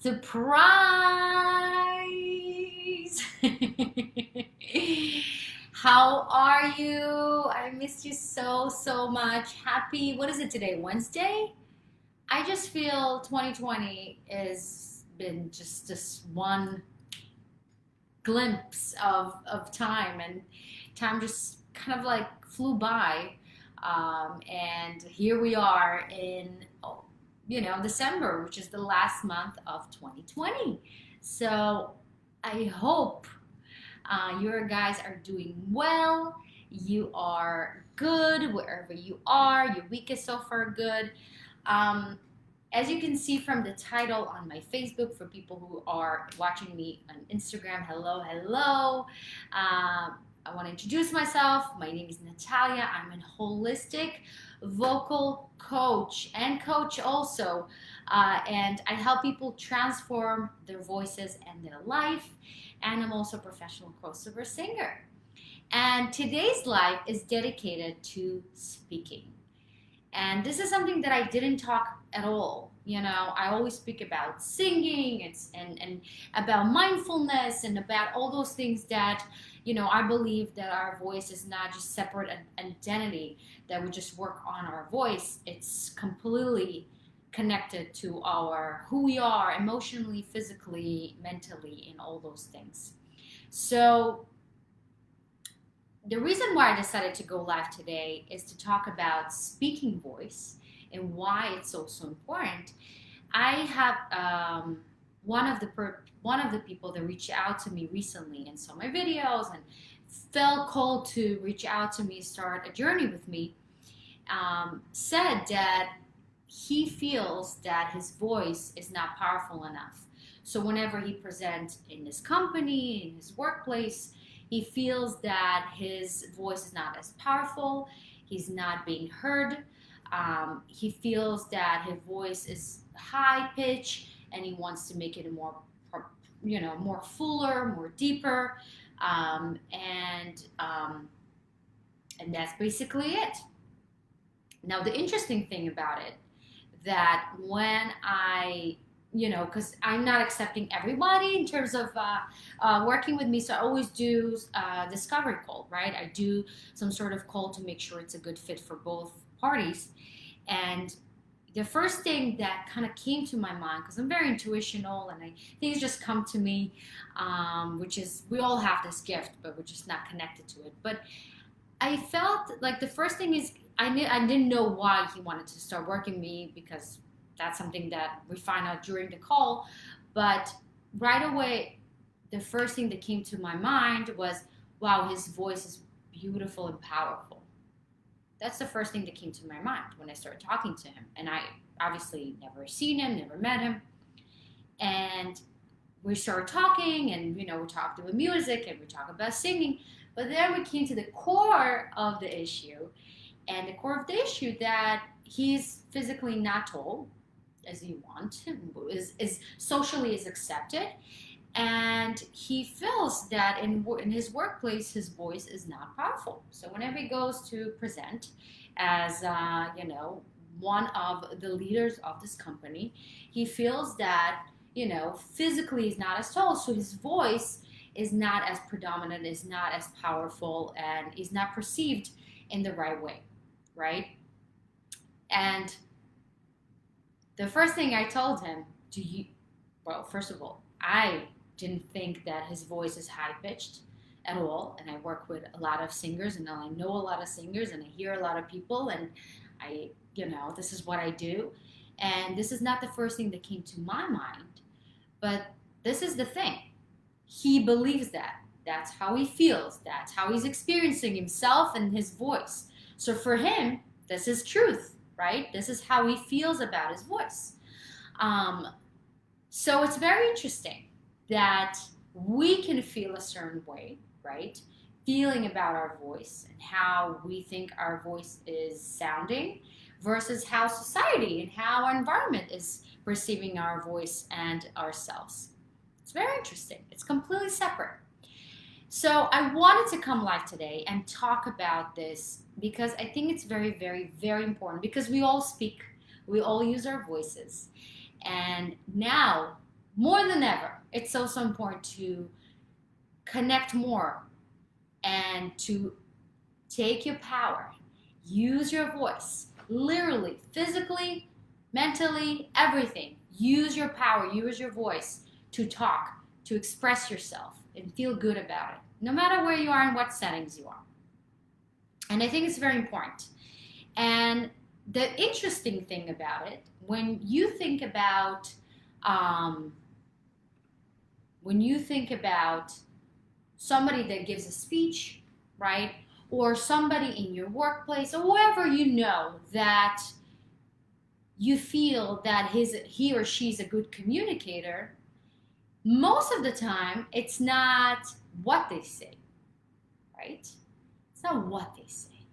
Surprise! How are you? I missed you so much. Happy, what is it today? Wednesday? I just feel 2020 has been just this one glimpse of time, and time just kind of like flew by. And here we are in, December, which is the last month of 2020. So I hope your guys are doing well. You are good wherever you are. Your week is so far good. Um, as you can see from the title on my Facebook, for people who are watching me on Instagram, hello. I want to introduce myself. My name is Natalia. I'm a holistic vocal coach and coach also. And I help people transform their voices and their life. And I'm also a professional crossover singer. And today's live is dedicated to speaking. And this is something that I didn't talk at all. I always speak about singing and about mindfulness and about all those things that, I believe that our voice is not just separate identity, that we just work on our voice. It's completely connected to our who we are emotionally, physically, mentally, and all those things. So the reason why I decided to go live today is to talk about speaking voice and why it's so important. I have one of the people that reached out to me recently and saw my videos and felt called to reach out to me, start a journey with me. Said that he feels that his voice is not powerful enough. So whenever he presents in his company, in his workplace, he feels that his voice is not as powerful. He's not being heard. He feels that his voice is high pitch, and he wants to make it more fuller, more deeper, and that's basically it. Now, the interesting thing about it, that when because I'm not accepting everybody in terms of working with me, so I always do discovery call, right? I do some sort of call to make sure it's a good fit for both parties. And the first thing that kind of came to my mind, because I'm very intuitional and things just come to me, which is, we all have this gift, but we're just not connected to it. But I felt like the first thing is, I didn't know why he wanted to start working with me, because that's something that we find out during the call. But right away, the first thing that came to my mind was, wow, his voice is beautiful and powerful. That's the first thing that came to my mind when I started talking to him. And I obviously never seen him, never met him. And we started talking, and we talked about music and we talked about singing. But then we came to the core of the issue, and the core of the issue that he's physically not tall as you want, is socially is accepted, and he feels that in his workplace his voice is not powerful. So whenever he goes to present as one of the leaders of this company, he feels that physically is not as tall, so his voice is not as predominant, is not as powerful, and is not perceived in the right way, right? And the first thing I told him, well, first of all, I didn't think that his voice is high pitched at all. And I work with a lot of singers, and I know a lot of singers, and I hear a lot of people, and this is what I do. And this is not the first thing that came to my mind, but this is the thing. He believes that. That's how he feels. That's how he's experiencing himself and his voice. So for him, this is truth, right? This is how he feels about his voice. So it's very interesting that we can feel a certain way, right? Feeling about our voice and how we think our voice is sounding versus how society and how our environment is perceiving our voice and ourselves. It's very interesting. It's completely separate. So I wanted to come live today and talk about this because I think it's very, very, very important, because we all speak, we all use our voices. And now more than ever, it's also important to connect more and to take your power, use your voice, literally, physically, mentally, everything. Use your power, use your voice to talk, to express yourself, and feel good about it, no matter where you are and what settings you are. And I think it's very important. And the interesting thing about it, um, when you think about somebody that gives a speech, right? Or somebody in your workplace or whoever you know that you feel that he or she's a good communicator, most of the time it's not what they say, right? It's not what they say.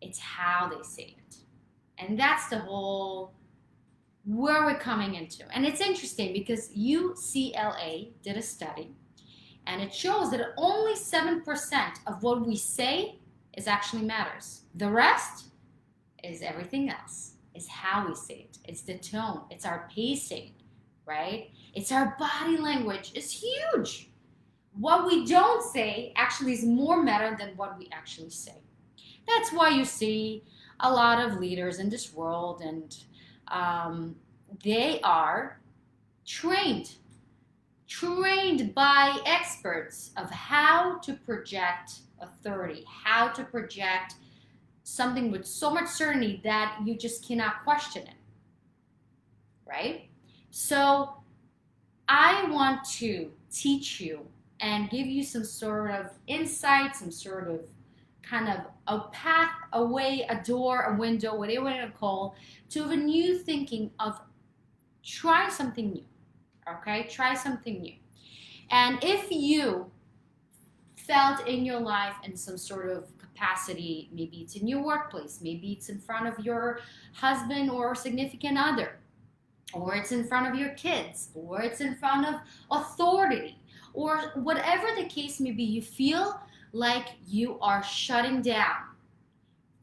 It's how they say it. And that's the whole where we're coming into. And it's interesting because UCLA did a study and it shows that only 7% of what we say is actually matters. The rest is everything else. It's how we say it. It's the tone. It's our pacing, right? It's our body language. It's huge. What we don't say actually is more matter than what we actually say. That's why you see a lot of leaders in this world, and they are trained by experts of how to project authority, how to project something with so much certainty that you just cannot question it, right? So I want to teach you and give you some sort of insight, some sort of kind of a path, a way, a door, a window, whatever you want to call, to a new thinking of try something new. Okay, try something new. And if you felt in your life in some sort of capacity, maybe it's in your workplace, maybe it's in front of your husband or significant other, or it's in front of your kids, or it's in front of authority, or whatever the case may be, you feel like you are shutting down.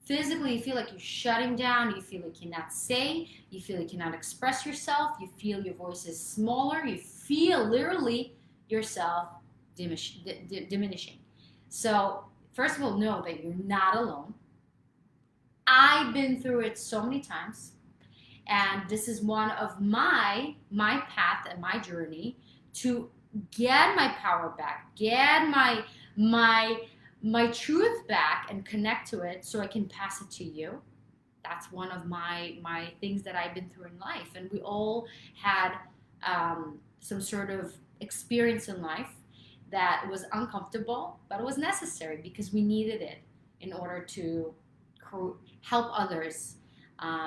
Physically, you feel like you're shutting down, you feel like you cannot say, you feel you cannot express yourself, you feel your voice is smaller, you feel literally yourself diminishing. So, first of all, know that you're not alone. I've been through it so many times, and this is one of my path and my journey to get my power back, get my truth back and connect to it so I can pass it to you. That's one of my things that I've been through in life. And we all had some sort of experience in life that was uncomfortable, but it was necessary because we needed it in order to help others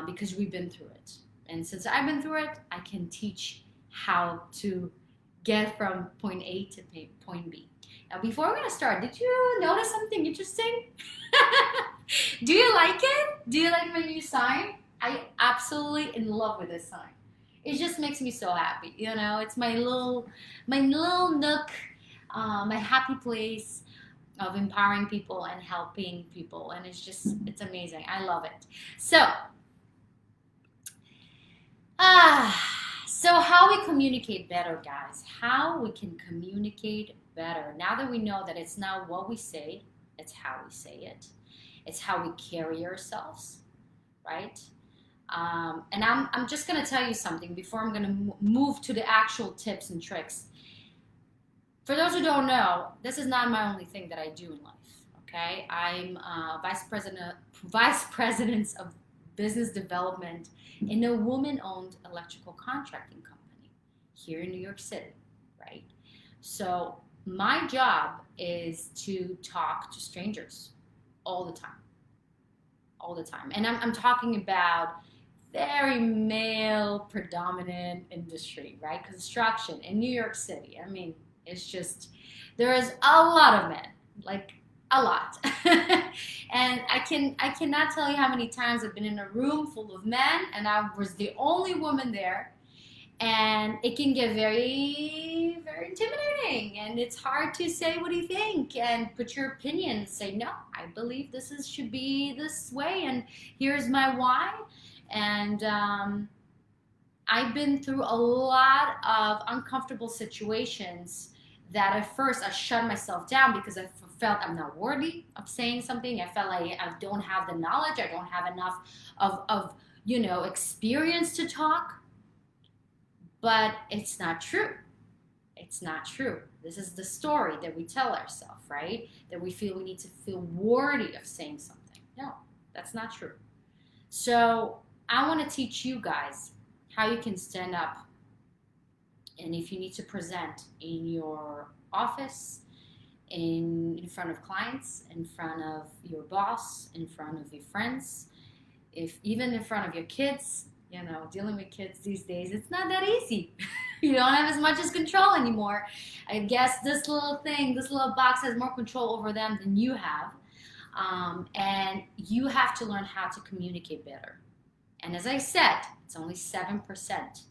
because we've been through it. And since I've been through it, I can teach how to get from point A to point B. Now, before we're going to start, did you notice something interesting? Do you like it? Do you like my new sign? I absolutely in love with this sign. It just makes me so happy. You know, it's my little nook, my happy place of empowering people and helping people. And it's amazing. I love it. So how we communicate better, guys. How we can communicate better. Now that we know that it's not what we say, it's how we say it. It's how we carry ourselves, right? And I'm just going to tell you something before I'm going to move to the actual tips and tricks. For those who don't know, this is not my only thing that I do in life, okay? I'm vice president of business development in a woman-owned electrical contracting company here in New York City, right? So my job is to talk to strangers all the time. And I'm talking about very male predominant industry, right? Construction in New York City. I mean, it's just, there is a lot of men, like a lot. And I cannot tell you how many times I've been in a room full of men and I was the only woman there. And it can get very, very intimidating. And it's hard to say what you think and put your opinion and say, no, I believe should be this way. And here's my why. And I've been through a lot of uncomfortable situations that at first I shut myself down because I felt I'm not worthy of saying something. I felt like I don't have the knowledge. I don't have enough of experience to talk. But it's not true. It's not true. This is the story that we tell ourselves, right? That we feel we need to feel worthy of saying something. No, that's not true. So I want to teach you guys how you can stand up. And if you need to present in your office, in front of clients, in front of your boss, in front of your friends, if even in front of your kids, dealing with kids these days, it's not that easy. You don't have as much as control anymore. I guess this little thing, this little box has more control over them than you have. And you have to learn how to communicate better. And as I said, it's only 7%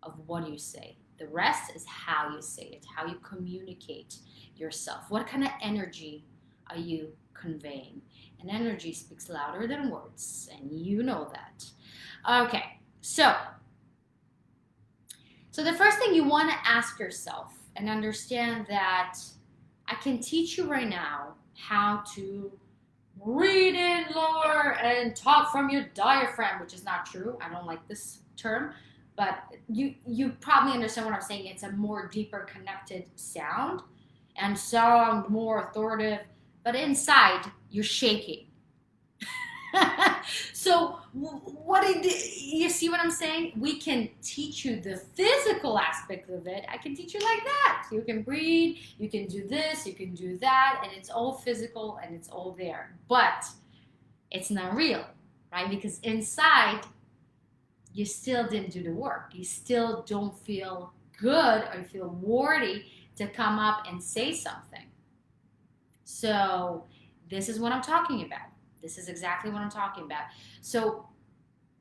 of what you say. The rest is how you say it, how you communicate yourself. What kind of energy are you conveying? And energy speaks louder than words, and you know that. Okay, so the first thing you want to ask yourself and understand that I can teach you right now how to breathe in lower and talk from your diaphragm, which is not true. I don't like this term, but you probably understand what I'm saying. It's a more deeper connected sound and sound more authoritative, but inside you're shaking. So you see what I'm saying? We can teach you the physical aspect of it. I can teach you like that. You can breathe, you can do this, you can do that, and it's all physical and it's all there. But it's not real, right? Because inside, you still didn't do the work. You still don't feel good or feel worthy to come up and say something. So this is what I'm talking about. This is exactly what I'm talking about. So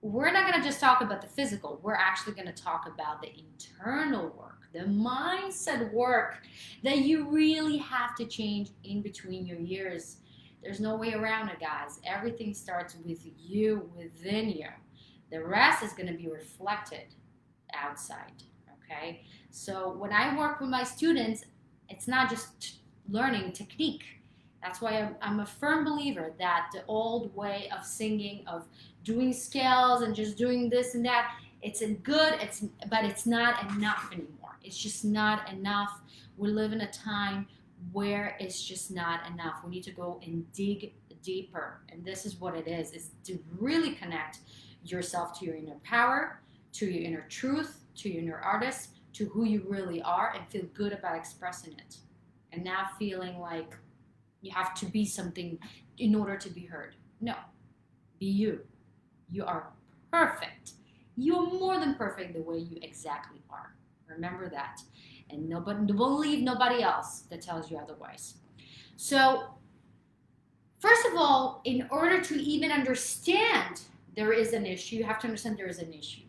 we're not going to just talk about the physical. We're actually going to talk about the internal work, the mindset work that you really have to change in between your ears. There's no way around it, guys. Everything starts with you, within you. The rest is going to be reflected outside, okay? So when I work with my students, it's not just learning technique. That's why I'm a firm believer that the old way of singing, of doing scales and just doing this and that, but it's not enough anymore. It's just not enough. We live in a time where it's just not enough. We need to go and dig deeper. And this is what it is to really connect yourself to your inner power, to your inner truth, to your inner artist, to who you really are, and feel good about expressing it. And not feeling like you have to be something in order to be heard. No, be you. You are perfect. You are more than perfect the way you exactly are. Remember that. And don't believe nobody else that tells you otherwise. So, first of all, in order to even understand there is an issue, you have to understand there is an issue,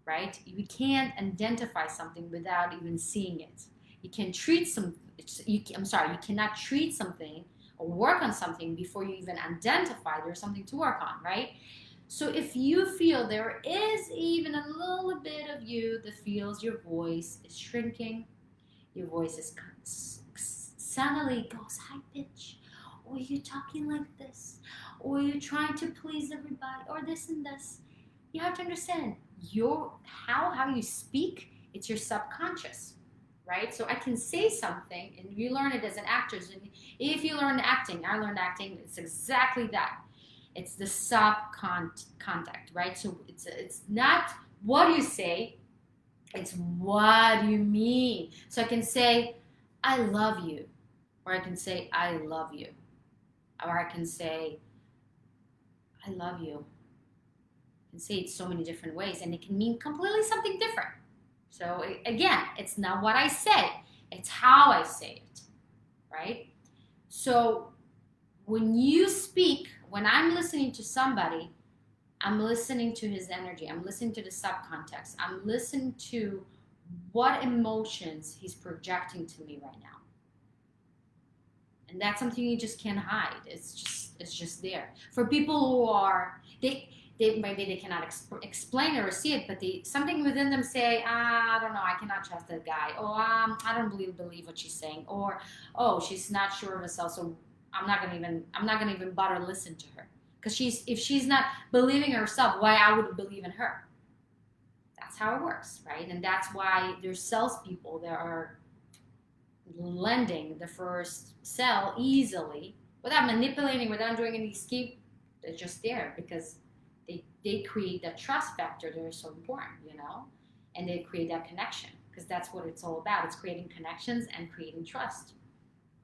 right? You can't identify something without even seeing it. You can treat you cannot treat something or work on something before you even identify there's something to work on, right? So if you feel there is even a little bit of you that feels your voice is shrinking, your voice is suddenly goes high pitch, or you're talking like this, or you're trying to please everybody, or this and this, you have to understand how you speak, it's your subconscious. Right? So I can say something, and you learn it as an actor. And if you learn acting, I learned acting, it's exactly that. It's the contact, right? So it's not what you say, it's what you mean. So I can say, I love you, or I can say, I love you, or I can say, I love you. I can say it so many different ways, and it can mean completely something different. So again, it's not what I say, it's how I say it, right? So when you speak, when I'm listening to somebody, I'm listening to his energy, I'm listening to the subcontext, I'm listening to what emotions he's projecting to me right now. And that's something you just can't hide. It's just there. For people who are, maybe they cannot explain it or see it, but something within them say, I don't know, I cannot trust that guy. Oh, I don't believe what she's saying. Or, oh, she's not sure of herself, so I'm not gonna even bother to listen to her. Because if she's not believing in herself, why I would believe in her? That's how it works, right? And that's why there's salespeople that are lending the first sell easily without manipulating, without doing any scheme. They're just there because they create that trust factor that is so important, and they create that connection, because that's what it's all about. It's creating connections and creating trust,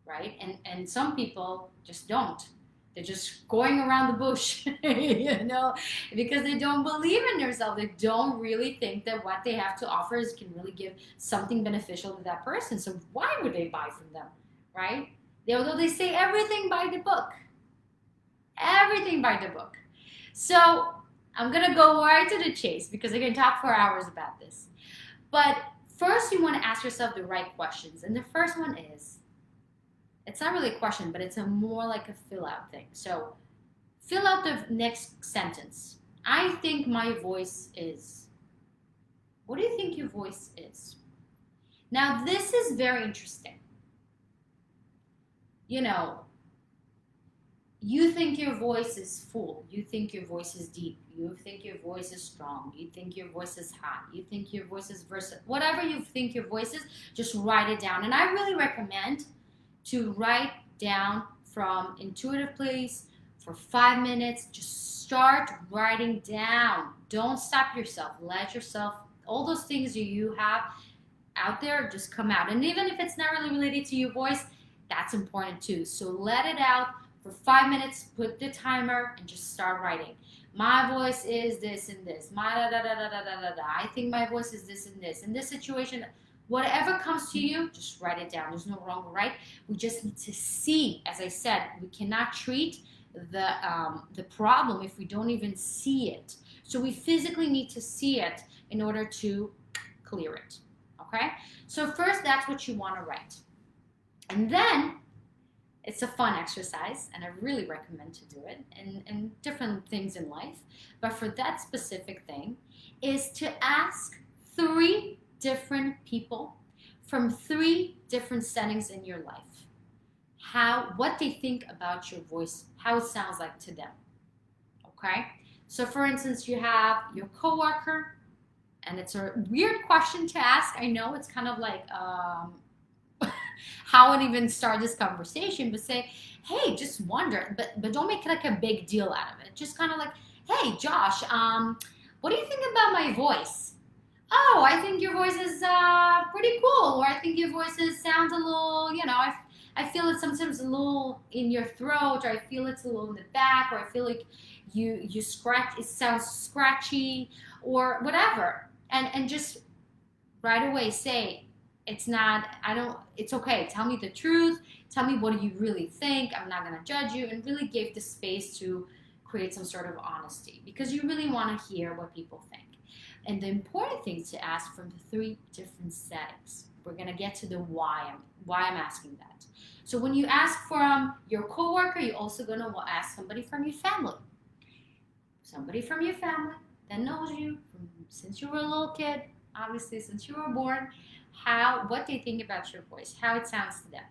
right? And some people just don't. They're just going around the bush, because they don't believe in themselves. They don't really think that what they have to offer can really give something beneficial to that person. So why would they buy from them, right? Although they say everything by the book. Everything by the book. So I'm going to go right to the chase because I can talk for hours about this. But first you want to ask yourself the right questions. And the first one is, it's not really a question, but it's more like a fill out thing. So fill out the next sentence. I think my voice is. What do you think your voice is? Now this is very interesting. You think your voice is full. You think your voice is deep. You think your voice is strong. You think your voice is hot. You think your voice is versatile. Whatever you think your voice is, just write it down. And I really recommend to write down from intuitive place for 5 minutes. Just start writing down. Don't stop yourself. Let yourself, all those things you have out there, just come out. And even if it's not really related to your voice, that's important too. So let it out for 5 minutes, put the timer, and just start writing. My voice is this and this. My da da da da da da da. I think my voice is this and this. In this situation, whatever comes to you, just write it down. There's no wrong or right. We just need to see. As I said, we cannot treat the problem if we don't even see it. So we physically need to see it in order to clear it. Okay? So first, that's what you want to write. And then, it's a fun exercise, and I really recommend to do it in different things in life. But for that specific thing, is to ask 3 different people from 3 different settings in your life what they think about your voice, how it sounds like to them. Okay? So for instance, you have your coworker, and it's a weird question to ask. I know it's kind of like how would even start this conversation, but say, hey, just wonder, but don't make it like a big deal out of it. Just kind of like, hey, Josh, what do you think about my voice? Oh, I think your voice is pretty cool, or I think your voice sounds a little, I feel it sometimes a little in your throat, or I feel it's a little in the back, or I feel like you scratch, it sounds scratchy, or whatever, and just right away say, it's okay. Tell me the truth. Tell me what you really think. I'm not going to judge you, and really give the space to create some sort of honesty, because you really want to hear what people think. And the important thing is to ask from the 3 different settings. We're going to get to the why I'm asking that. So when you ask from your coworker, you're also going to ask somebody from your family. Somebody from your family that knows you since you were a little kid, obviously since you were born, what they think about your voice, how it sounds to them.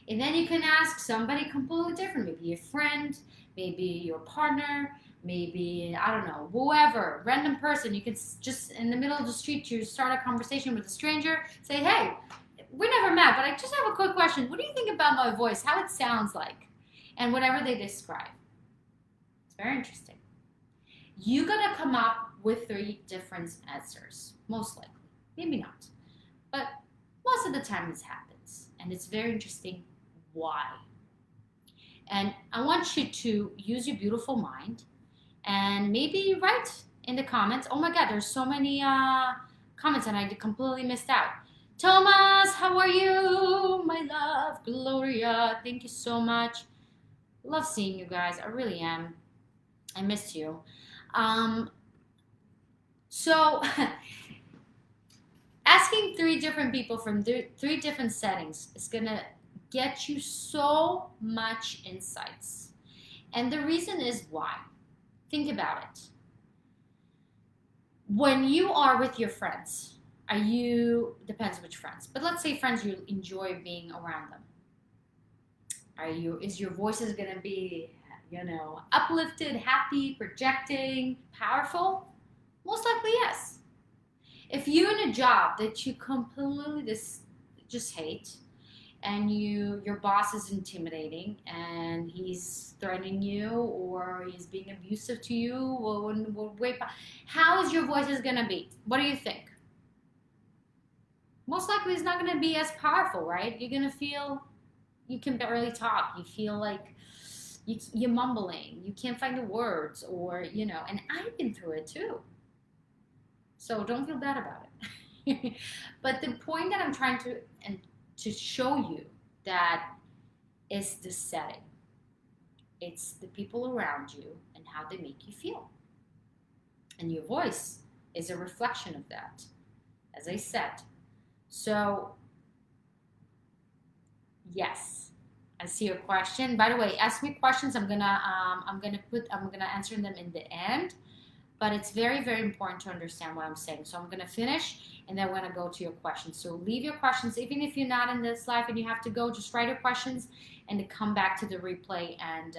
And then you can ask somebody completely different, maybe a friend, maybe your partner, maybe, I don't know, whoever, random person. You can just, in the middle of the street, you start a conversation with a stranger, say, hey, we never met, but I just have a quick question. What do you think about my voice, how it sounds like? And whatever they describe. It's very interesting. You're going to come up with 3 different answers, most likely. Maybe not. But most of the time this happens. And it's very interesting why. And I want you to use your beautiful mind and maybe write in the comments. Oh my God, there's so many comments and I completely missed out. Thomas, how are you? My love, Gloria, thank you so much. Love seeing you guys. I really am. I missed you. So asking 3 different people from 3 different settings is going to get you so much insights. And the reason is why. Think about it. When you are with your friends, depends which friends, but let's say friends you enjoy being around them. Is your voice is going to be, uplifted, happy, projecting, powerful? Most likely, yes. If you're in a job that you completely just hate, and your boss is intimidating and he's threatening you or he's being abusive to you, how is your voice is going to be? What do you think? Most likely it's not going to be as powerful, right? You're going to feel you can barely talk. You feel like you're mumbling. You can't find the words, or, and I've been through it too. So don't feel bad about it. But the point that I'm trying to show you that is the setting. It's the people around you and how they make you feel. And your voice is a reflection of that, as I said. So, yes, I see your question. By the way, ask me questions. I'm gonna answer them in the end. But it's very, very important to understand what I'm saying. So I'm gonna finish, and then we're gonna go to your questions. So leave your questions, even if you're not in this live and you have to go. Just write your questions, and to come back to the replay, and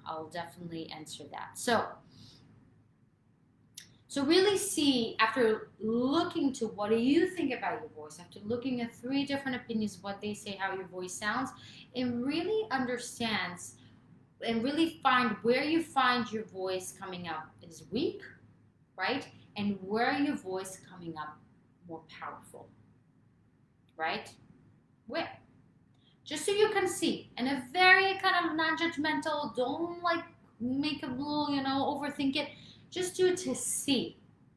I'll definitely answer that. So really see, after looking to what do you think about your voice, after looking at 3 different opinions, what they say, how your voice sounds, and really understands and really find where you find your voice coming up is weak, right? And where your voice coming up more powerful, right? Where? Just so you can see, in a very kind of non-judgmental, don't like make a little, overthink it. Just do it to see.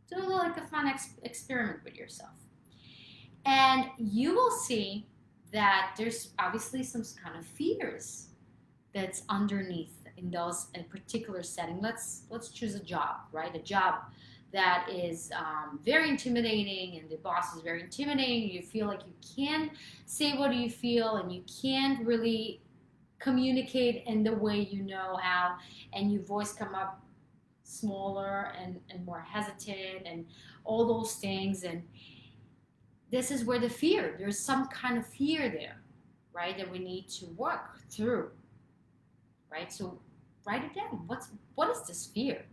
Do like a fun experiment with yourself. And you will see that there's obviously some kind of fears that's underneath in those in particular setting. Let's choose a job, right? A job that is very intimidating, and the boss is very intimidating. You feel like you can't say what you feel, and you can't really communicate in the way you know how, and your voice come up smaller and more hesitant and all those things. And this is where there's some kind of fear there, right, that we need to work through, right? So write it down. What is this fear?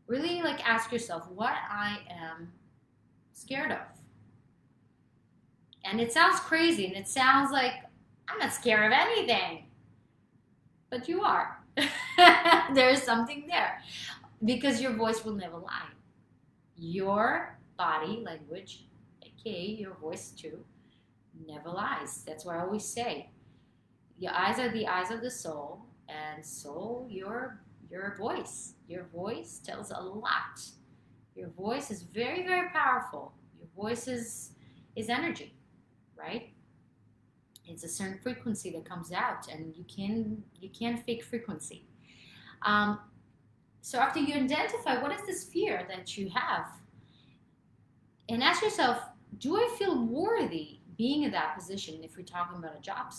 Really ask yourself what I am scared of. And it sounds crazy, and it sounds like I'm not scared of anything, but you are. There's something there, because your voice will never lie. Your body language, aka your voice too, never lies. That's what I always say. Your eyes are the eyes of the soul, and so your voice. Your voice tells a lot. Your voice is very, very powerful. Your voice is energy, right? It's a certain frequency that comes out, and you can't fake frequency. So after you identify what is this fear that you have, and ask yourself, do I feel worthy being in that position? If we're talking about a job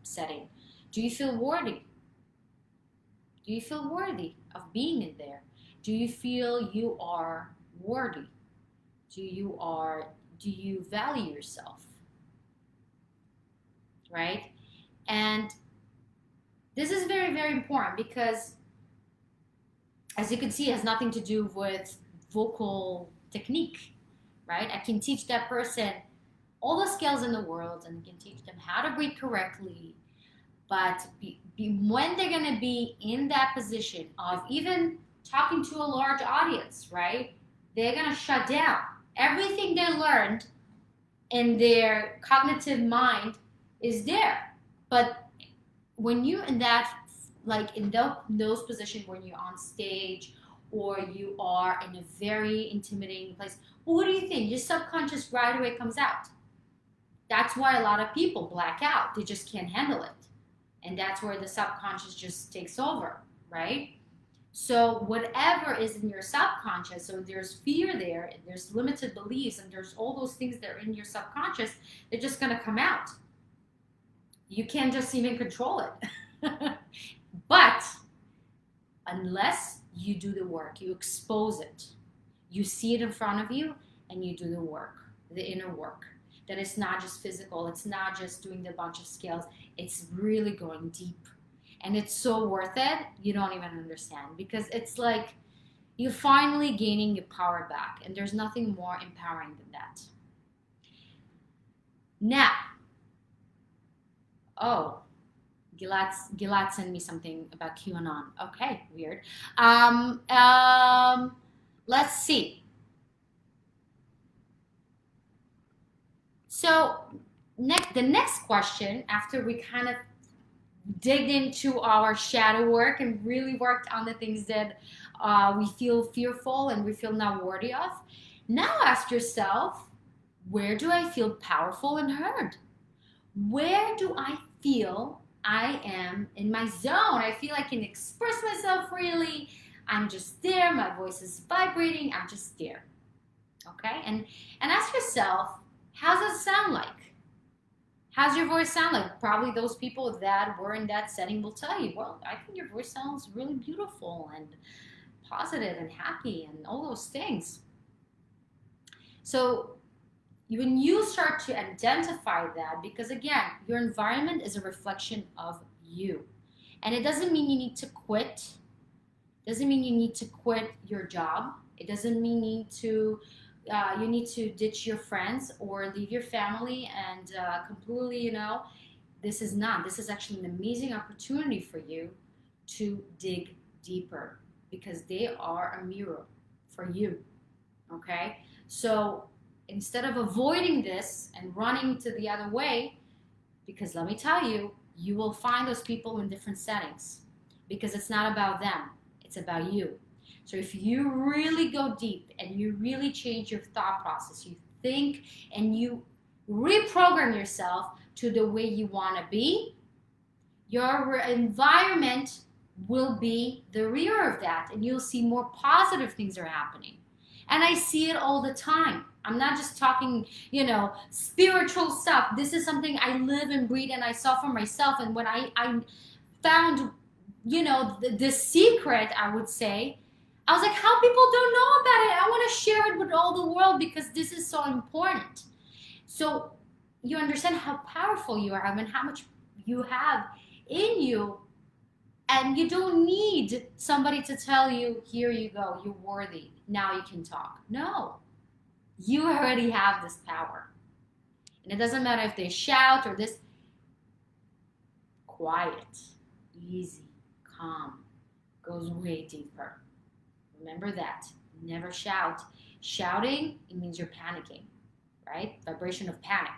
setting, do you feel worthy? Do you feel worthy of being in there? Do you feel you are worthy? Do you value yourself? Right? And this is very, very important, because as you can see, it has nothing to do with vocal technique, right? I can teach that person all the skills in the world, and I can teach them how to breathe correctly, but when they're going to be in that position of even talking to a large audience, right? They're going to shut down. Everything they learned in their cognitive mind is there. But when you're in that, in those positions when you're on stage, or you are in a very intimidating place, well, what do you think? Your subconscious right away comes out. That's why a lot of people black out. They just can't handle it. And that's where the subconscious just takes over, right? So whatever is in your subconscious, so there's fear there, and there's limited beliefs, and there's all those things that are in your subconscious, they're just going to come out. You can't just even control it. But unless you do the work, you expose it, You see it in front of you and you do the work, the inner work. That it's not just physical, it's not just doing the bunch of scales, it's really going deep. And it's so worth it, you don't even understand. Because it's like you're finally gaining your power back, and there's nothing more empowering than that. Now, oh, Gilad sent me something about QAnon. Okay, weird. Let's see. So, the next question, after we kind of digged into our shadow work and really worked on the things that we feel fearful and we feel not worthy of, now ask yourself, where do I feel powerful and heard? Where do I feel I am in my zone? I feel I can express myself freely. I'm just there. My voice is vibrating. I'm just there. Okay? And ask yourself, how does it sound like? How's your voice sound like? Probably those people that were in that setting will tell you, well, I think your voice sounds really beautiful and positive and happy and all those things. So when you start to identify that, because again, your environment is a reflection of you. And it doesn't mean you need to quit. It doesn't mean you need to quit your job. It doesn't mean you need to ditch your friends or leave your family and completely, this is not. This is actually an amazing opportunity for you to dig deeper, because they are a mirror for you, okay? So instead of avoiding this and running to the other way, because let me tell you, you will find those people in different settings, because it's not about them, it's about you. So if you really go deep and you really change your thought process, you think and you reprogram yourself to the way you want to be, your environment will be the rear of that, and you'll see more positive things are happening. And I see it all the time. I'm not just talking, spiritual stuff. This is something I live and breathe and I saw for myself. And when I found, the secret, I would say, I was like, how people don't know about it? I want to share it with all the world because this is so important. So you understand how powerful you are and how much you have in you. And you don't need somebody to tell you, here you go, you're worthy. Now you can talk. No, you already have this power. And it doesn't matter if they shout or this. Quiet, easy, calm, goes way deeper. Remember that. Never shout. Shouting, it means you're panicking, right? Vibration of panic.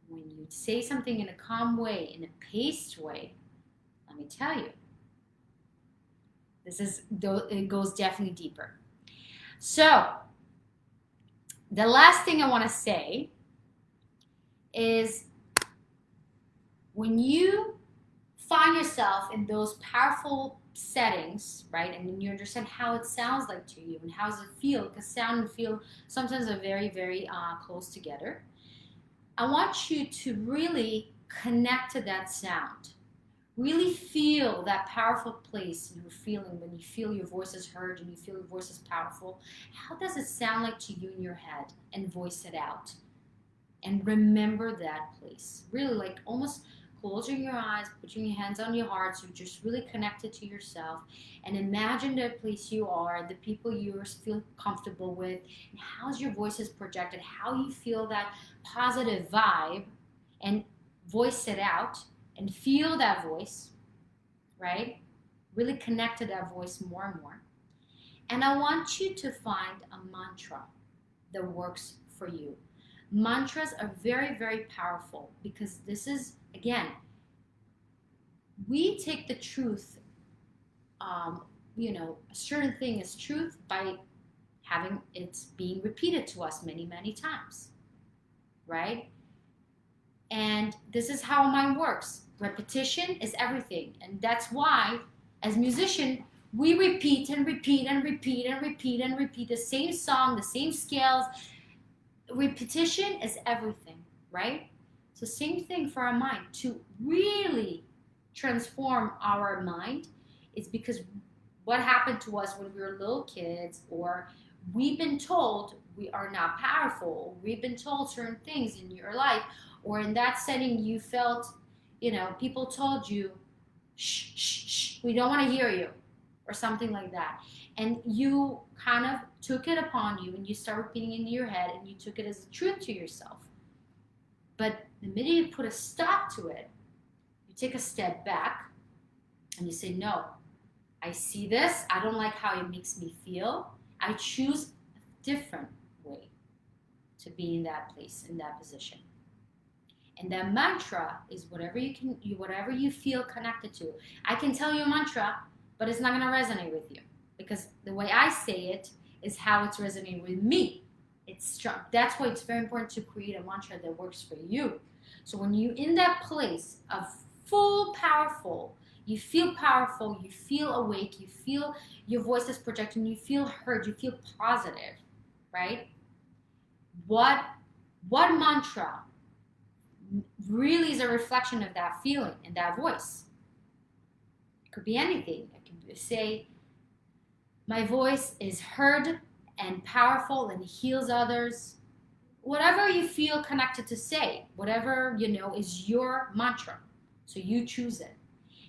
When you say something in a calm way, in a paced way, let me tell you, it goes definitely deeper. So, the last thing I want to say is when you find yourself in those powerful settings, right, and then you understand how it sounds like to you and how does it feel, because sound and feel sometimes are very, very close together. I want you to really connect to that sound. Really feel that powerful place you're feeling when you feel your voice is heard and you feel your voice is powerful. How does it sound like to you in your head? And voice it out. And remember that place. Really, like almost closing your eyes, putting your hands on your heart, so you're just really connected to yourself. And imagine the place you are, the people you feel comfortable with, and how your voice is projected, how you feel that positive vibe, and voice it out. And feel that voice, right? Really connect to that voice more and more. And I want you to find a mantra that works for you. Mantras are very, very powerful because this is, again, we take the truth, a certain thing is truth by having it being repeated to us many, many times, right? And this is how mine works. Repetition is everything. And that's why, as musicians, we repeat and repeat and repeat and repeat and repeat the same song, the same scales. Repetition is everything, right? So same thing for our mind. To really transform our mind is because what happened to us when we were little kids or we've been told we are not powerful. We've been told certain things in your life, or in that setting you felt, people told you, shh, shh, shh, we don't want to hear you, or something like that. And you kind of took it upon you and you start repeating it in your head and you took it as a truth to yourself. But the minute you put a stop to it, you take a step back and you say, no, I see this. I don't like how it makes me feel. I choose a different way to be in that place, in that position. And that mantra is whatever you feel connected to. I can tell you a mantra, but it's not going to resonate with you because the way I say it is how it's resonating with me. It's strong. That's why it's very important to create a mantra that works for you. So when you're in that place of full powerful, you feel powerful, you feel awake, you feel your voice is projecting, you feel heard, you feel positive, right? What mantra really is a reflection of that feeling and that voice? It could be anything. I can say, my voice is heard and powerful and heals others. Whatever you feel connected to say, whatever, is your mantra. So you choose it.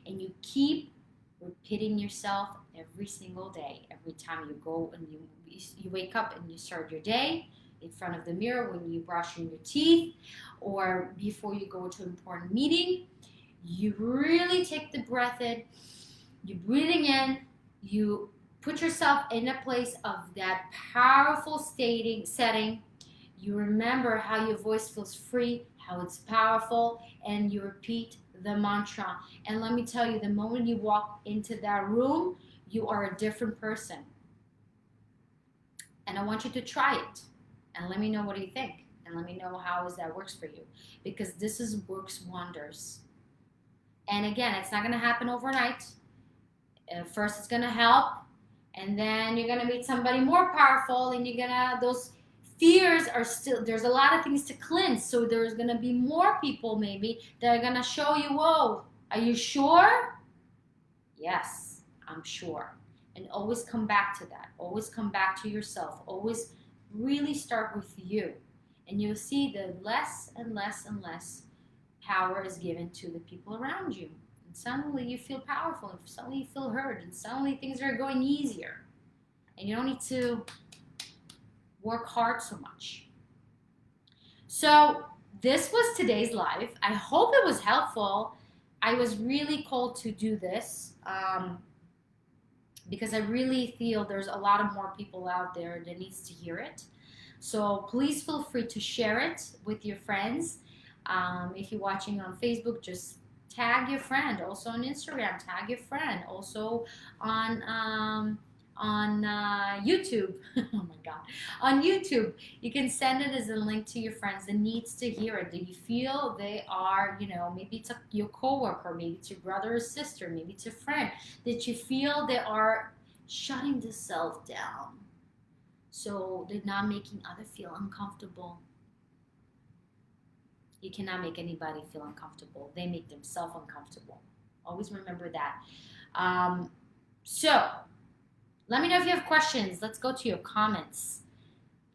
And you keep repeating yourself every single day. Every time you go and you wake up and you start your day in front of the mirror, when you're brushing your teeth, or before you go to an important meeting, you really take the breath in, you're breathing in, you put yourself in a place of that powerful setting. You remember how your voice feels free, how it's powerful, and you repeat the mantra. And let me tell you, the moment you walk into that room, you are a different person. And I want you to try it. And let me know what you think. And let me know how that works for you. Because this works wonders. And again, it's not going to happen overnight. First, it's going to help. And then you're going to meet somebody more powerful. And those fears are still, there's a lot of things to cleanse. So there's going to be more people maybe that are going to show you, whoa, are you sure? Yes, I'm sure. And always come back to that. Always come back to yourself. Always really start with you. And you'll see that less and less and less power is given to the people around you. And suddenly you feel powerful. And suddenly you feel heard. And suddenly things are going easier. And you don't need to work hard so much. So this was today's live. I hope it was helpful. I was really called to do this because I really feel there's a lot of more people out there that needs to hear it. So please feel free to share it with your friends. If you're watching on Facebook, just tag your friend. Also on Instagram, tag your friend. Also on YouTube. Oh my God. On YouTube, you can send it as a link to your friends that needs to hear it. That you feel they are, maybe it's your coworker, maybe it's your brother or sister, maybe it's a friend, that you feel they are shutting themselves down. So they're not making others feel uncomfortable. You cannot make anybody feel uncomfortable. They make themselves uncomfortable. Always remember that. So let me know if you have questions. Let's go to your comments.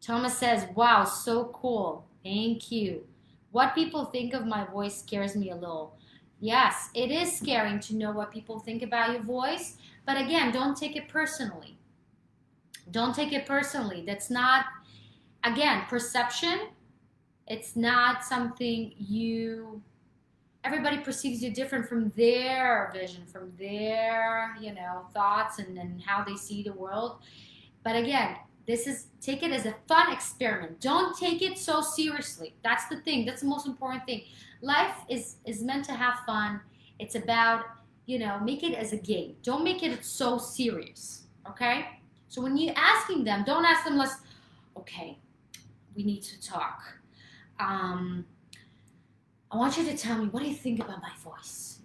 Thomas says, wow, so cool. Thank you. What people think of my voice scares me a little. Yes, it is scary to know what people think about your voice. But again, don't take it personally. Don't take it personally. That's not, again, perception. It's not something everybody perceives you different from their vision, from their, thoughts and how they see the world. But again, take it as a fun experiment. Don't take it so seriously. That's the thing. That's the most important thing. Life is meant to have fun. It's about, make it as a game. Don't make it so serious, okay? So when you're asking them, don't ask them okay, we need to talk. I want you to tell me, what do you think about my voice?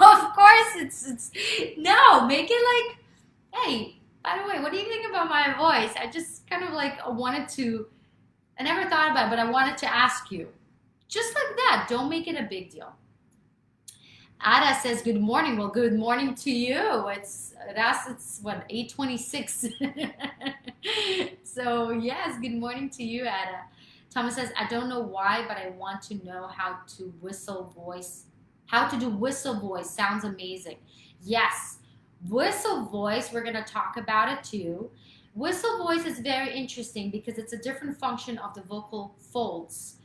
Of course it's no, make it like, hey, by the way, what do you think about my voice? I just kind of I never thought about it, but I wanted to ask you. Just like that. Don't make it a big deal. Ada says good morning. Well, good morning to you. It's what 8:26. So yes, good morning to you, Ada. Thomas says I don't know why, but I want to know how to whistle voice. How to do whistle voice sounds amazing. Yes, whistle voice. We're gonna talk about it too. Whistle voice is very interesting because it's a different function of the vocal folds.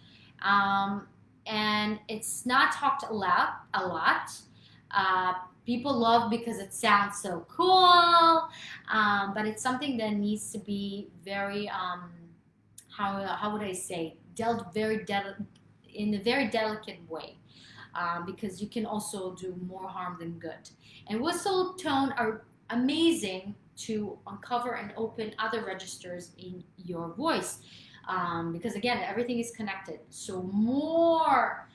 Um, and it's not talked a lot. Uh, People love because it sounds so cool, but it's something that needs to be very how would I say dealt in a very delicate way. Because you can also do more harm than good. And whistle tone are amazing to uncover and open other registers in your voice. Because again, everything is connected. So more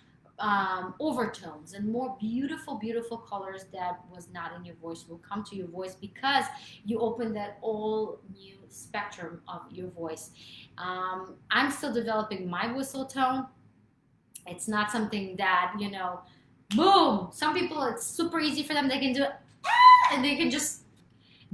overtones and more beautiful, beautiful colors that was not in your voice will come to your voice because you open that all new spectrum of your voice. I'm still developing my whistle tone. It's not something that, boom. Some people, it's super easy for them. They can do it and they can just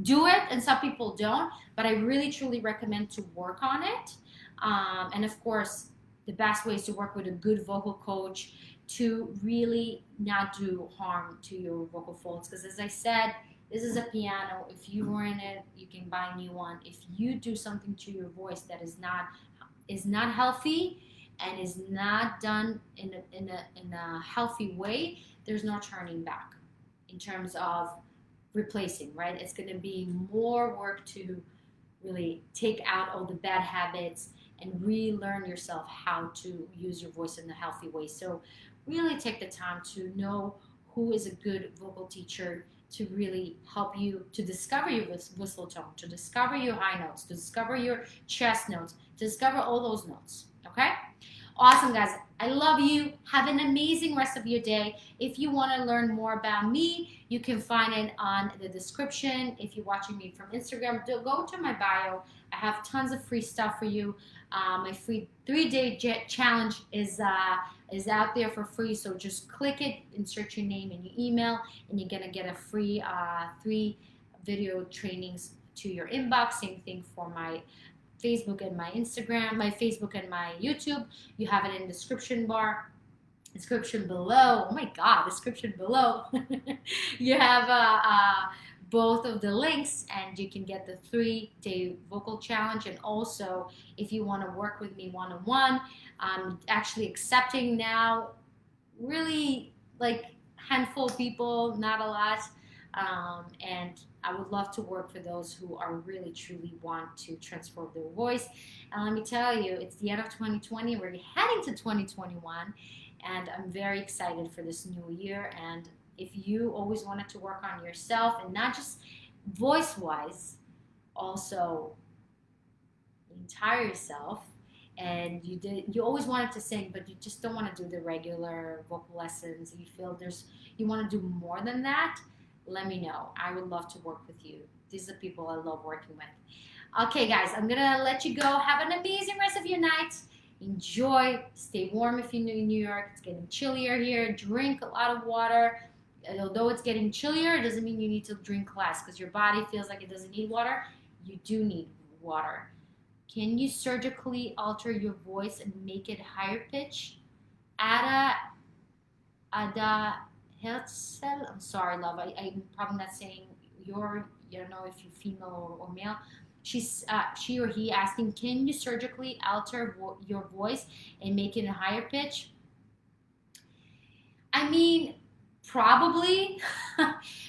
do it, and some people don't. But I really, truly recommend to work on it. And of course, the best way is to work with a good vocal coach to really not do harm to your vocal folds. Because as I said, this is a piano. If you ruin it, you can buy a new one. If you do something to your voice that is not healthy and is not done in a healthy way, there's no turning back in terms of replacing, right? It's going to be more work to really take out all the bad habits and relearn yourself how to use your voice in a healthy way. So really take the time to know who is a good vocal teacher to really help you to discover your whistle tone, to discover your high notes, to discover your chest notes, to discover all those notes. Okay? Awesome, guys. I love you. Have an amazing rest of your day. If you want to learn more about me, you can find it on the description. If you're watching me from Instagram, go to my bio. I have tons of free stuff for you. My free 3-day challenge is out there for free. So just click it, insert your name and your email, and you're going to get a free 3 video trainings to your inbox. Same thing for my Facebook and my Instagram, my Facebook and my YouTube. You have it in the description below. Oh my God, description below. You have both of the links, and you can get the 3-day vocal challenge. And also, if you want to work with me one-on-one, I'm actually accepting now really like handful of people, not a lot. And I would love to work for those who are really truly want to transform their voice. And let me tell you, it's the end of 2020. We're heading to 2021, and I'm very excited for this new year. And if you always wanted to work on yourself and not just voice-wise, also the entire yourself, and you always wanted to sing, but you just don't want to do the regular vocal lessons. You feel you want to do more than that. Let me know. I would love to work with you. These are the people I love working with. Okay, guys, I'm going to let you go. Have an amazing rest of your night. Enjoy. Stay warm if you're in New York. It's getting chillier here. Drink a lot of water. Although it's getting chillier, it doesn't mean you need to drink less because your body feels like it doesn't need water. You do need water. Can you surgically alter your voice and make it higher pitch? Ada Herzl, I'm sorry, love. I'm probably not saying you don't know if you're female or male. She or he asking, can you surgically alter your voice and make it a higher pitch? I mean, probably.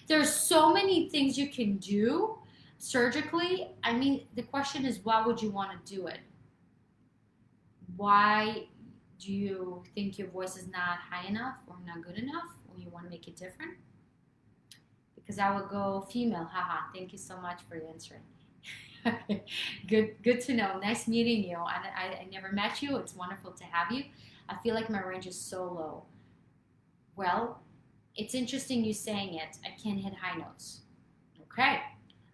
There's so many things you can do surgically. I mean, the question is, why would you want to do it? Why do you think your voice is not high enough or not good enough? Or you want to make it different? Because I would go female. Haha. Thank you so much for answering. Good to know. Nice meeting you. I never met you. It's wonderful to have you. I feel like my range is so low. Well, it's interesting you saying it. I can't hit high notes. Okay.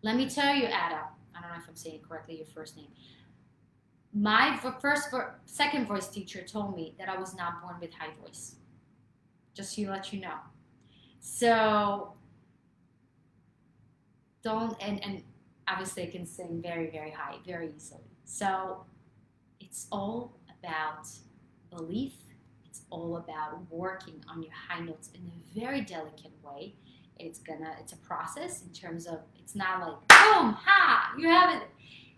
Let me tell you, Ada. I don't know if I'm saying it correctly, your first name. My second voice teacher told me that I was not born with high voice. Just to let you know. So don't, and obviously I can sing very, very high, very easily. So it's all about belief. It's all about working on your high notes in a very delicate way. It's a process in terms of, it's not like boom, ha, you have it.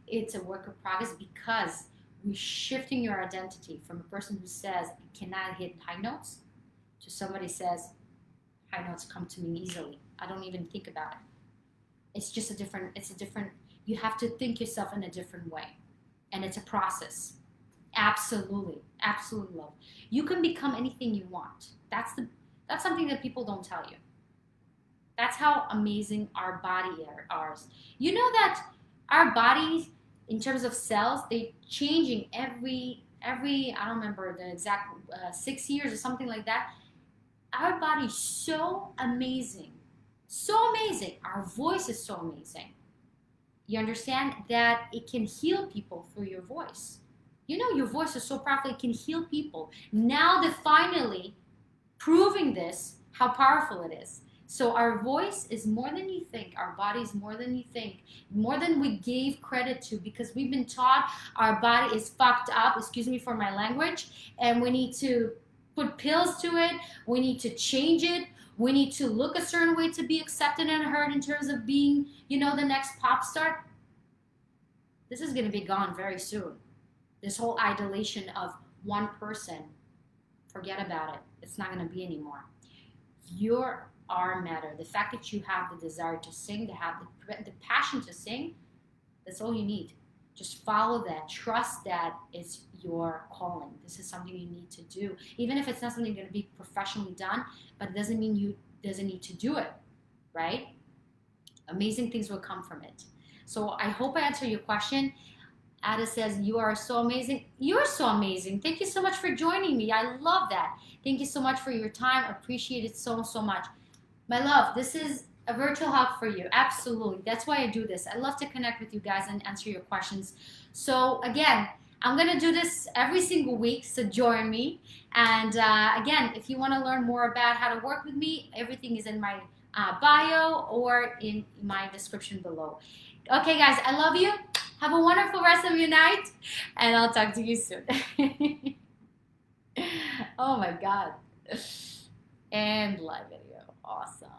It's a work of progress because we're shifting your identity from a person who says I cannot hit high notes to somebody says high notes come to me easily. I don't even think about it. It's a different, you have to think yourself in a different way. And it's a process. Absolutely. Absolutely love. You can become anything you want. That's something that people don't tell you. That's how amazing our body are. You know that our bodies, in terms of cells, they changing every I don't remember the exact 6 years or something like that. Our body's so amazing, so amazing. Our voice is so amazing. You understand that it can heal people through your voice. You know your voice is so powerful; it can heal people. Now they're finally proving this, how powerful it is. So our voice is more than you think. Our body is more than you think. More than we gave credit to because we've been taught our body is fucked up, excuse me for my language, and we need to put pills to it. We need to change it. We need to look a certain way to be accepted and heard in terms of being, the next pop star. This is going to be gone very soon. This whole idolation of one person, forget about it. It's not going to be anymore. Your are matter. The fact that you have the desire to sing, to have the passion to sing, that's all you need. Just follow that. Trust that it's your calling. This is something you need to do. Even if it's not something going to be professionally done, but it doesn't mean you doesn't need to do it, right? Amazing things will come from it. So I hope I answered your question. Ada says, you are so amazing. You're so amazing. Thank you so much for joining me. I love that. Thank you so much for your time. Appreciate it so, so much. My love, this is a virtual hug for you. Absolutely. That's why I do this. I love to connect with you guys and answer your questions. So again, I'm going to do this every single week, so join me. And again, if you want to learn more about how to work with me, everything is in my bio or in my description below. Okay, guys, I love you. Have a wonderful rest of your night, and I'll talk to you soon. Oh my God. And live video. Awesome.